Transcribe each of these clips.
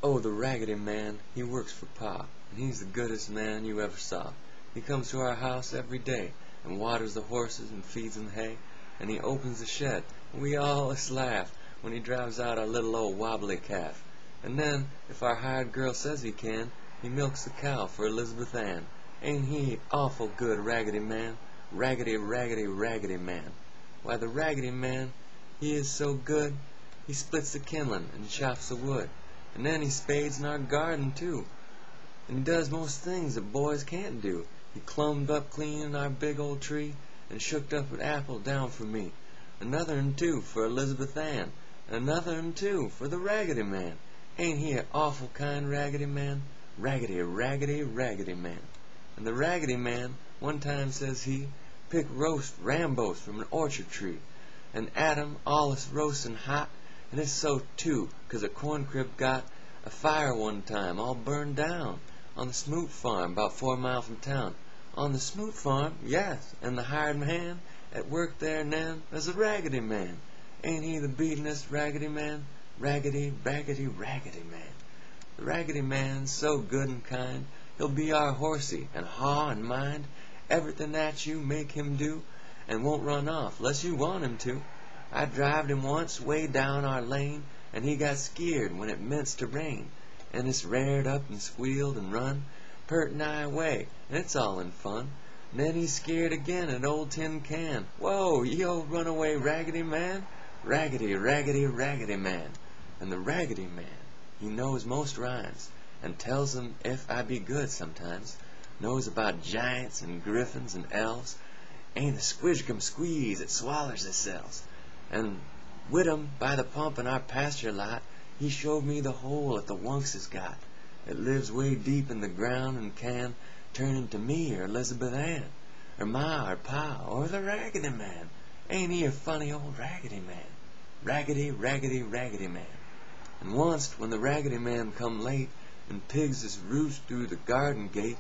Oh, the Raggedy Man, he works for Pa, and he's the goodest man you ever saw. He comes to our house every day, and waters the horses and feeds them hay, and he opens the shed, and we always laugh when he drives out our little old wobbly calf. And then, if our hired girl says he can, he milks the cow for Elizabeth Ann. Ain't he awful good, Raggedy Man? Raggedy, raggedy, raggedy man. Why, the Raggedy Man, he is so good, he splits the kindlin' and chops the wood. And then he spades in our garden, too. And he does most things that boys can't do. He clumbed up clean in our big old tree, and shooked up an apple down for me. Another and two for Elizabeth Ann. Another and two for the Raggedy Man. Ain't he an awful kind Raggedy Man? Raggedy, raggedy, raggedy man. And the Raggedy Man, one time says he, picked roast rambos from an orchard tree, and at 'em allus roastin' hot, and it's so too, 'cause a corn crib got a fire one time, all burned down, on the Smoot farm, 'bout 4 mile from town. On the Smoot farm, yes, and the hired man at work there then is the Raggedy Man. Ain't he the beatin'est Raggedy Man? Raggedy, raggedy, raggedy man. The Raggedy Man's so good and kind, he'll be our horsey, and haw and mind everything that you make him do, and won't run off, 'less you want him to. I drived him once way down our lane, and he got skeered when it meant to rain, and it's rared up and squealed and run pert nigh away, and it's all in fun. And then he's scared again at old Tin Can. Whoa, ye old runaway Raggedy Man! Raggedy, raggedy, raggedy man. And the Raggedy Man, he knows most rhymes, and tells them if I be good sometimes. Knows about giants and griffins and elves. Ain't a squidgecum squeeze that swallers hisself. And Whitcomb, by the pump in our pasture lot, he showed me the hole that the Wunks has got. It lives way deep in the ground and can turn into me or Elizabeth Ann, or Ma or Pa or the Raggedy Man. Ain't he a funny old Raggedy Man? Raggedy, raggedy, raggedy man. And once, when the Raggedy Man come late, and pigs is roost through the garden gate,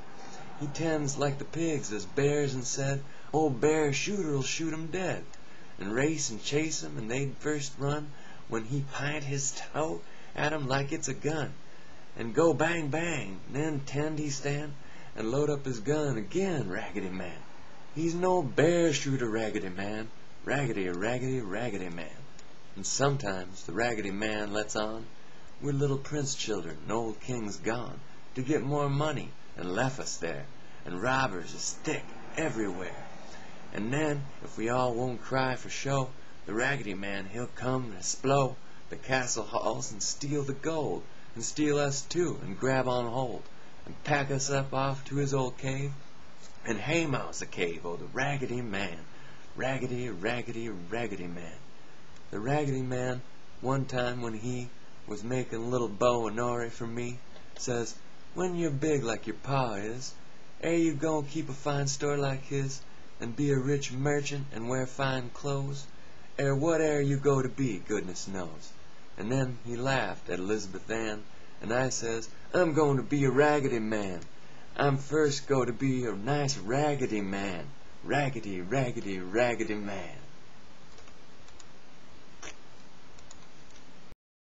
he tends like the pigs as bears and said, "Old Bear Shooter'll shoot 'em dead," and race and chase 'em, and they'd first run when he pint his toe at 'em like it's a gun, and go bang bang, and then tend he stand and load up his gun again, Raggedy Man. He's an old bear shooter, Raggedy Man. Raggedy, raggedy, raggedy man. And sometimes the Raggedy Man lets on we're little prince children and old king's gone to get more money, and left us there, and robbers is thick everywhere. And then, if we all won't cry for show, the Raggedy Man, he'll come and explode the castle halls and steal the gold, and steal us too, and grab on hold, and pack us up off to his old cave, and haymouse the cave o' the Raggedy Man. Raggedy, raggedy, raggedy man. The Raggedy Man, one time when he was making a little bow and nori for me, says, "When you're big like your pa is, air you gon' keep a fine store like his, and be a rich merchant and wear fine clothes? What air you go to be, goodness knows?" And then he laughed at Elizabeth Ann, and I says, "I'm going to be a Raggedy Man. I'm first go to be a nice Raggedy Man. Raggedy, raggedy, raggedy man."